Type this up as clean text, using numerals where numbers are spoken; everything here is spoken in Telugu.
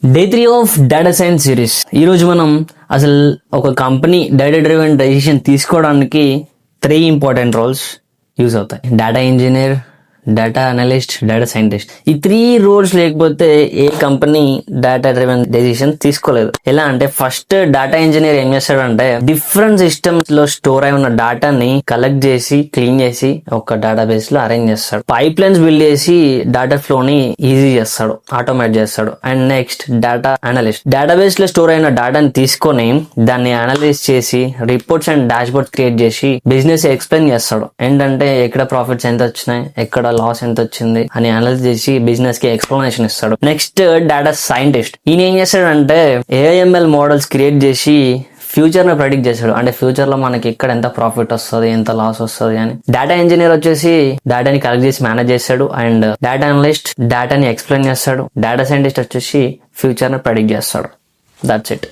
Day 3 of data science series. ఈ రోజు మనం అసలు ఒక కంపెనీ డేటా డ్రివెన్ డెసిషన్ తీసుకోవడానికి 3 ఇంపార్టెంట్ రోల్స్ యూజ్ అవుతాయి. Data engineer, data analyst, data scientist. ఈ 3 రోల్స్ లేకపోతే ఏ కంపెనీ డేటా డ్రివెన్ డెసిషన్ తీసుకోలేదు. ఎలా అంటే ఫస్ట్ డేటా ఇంజనీర్ ఏం చేస్తాడంటే డిఫరెంట్ సిస్టమ్స్ లో స్టోర్ అయి ఉన్న డేటాని కలెక్ట్ చేసి క్లీన్ చేసి ఒక డేటాబేస్ లో అరేంజ్ చేస్తాడు. పైప్ లైన్స్ బిల్డ్ చేసి డేటా ఫ్లో ని ఈజీ చేస్తాడు, ఆటోమేట్ చేస్తాడు. And next data analyst database లో స్టోర్ అయిన డేటాని తీసుకొని దాన్ని అనలైజ్ చేసి reports and dash board create చేసి బిజినెస్ ఎక్స్ప్లెయిన్ చేస్తాడు. ఏంటంటే ఎక్కడ ప్రాఫిట్స్ ఎంత వచ్చినాయి, ఎక్కడ లాస్ ఎంత వచ్చింది అని అనలైజ్ చేసి బిజినెస్ కి ఎక్స్ప్లెనేషన్ ఇస్తాడు. Next data scientist. ఈయన ఏం చేస్తాడంటే AIML మోడల్స్ క్రియేట్ చేసి ఫ్యూచర్ ని ప్రెడిక్ట్ చేస్తాడు. అంటే ఫ్యూచర్ లో మనకి ఇక్కడ ఎంత ప్రాఫిట్ వస్తుంది, ఎంత లాస్ వస్తుంది అని. డేటా ఇంజనీర్ వచ్చేసి డేటాని కలెక్ట్ చేసి మేనేజ్ చేస్తాడు. అండ్ డేటా అనలిస్ట్ డేటాని ఎక్స్ప్లెయిన్ చేస్తాడు. డేటా సైంటిస్ట్ వచ్చేసి ఫ్యూచర్ ని ప్రెడిక్ట్ చేస్తాడు. That's it.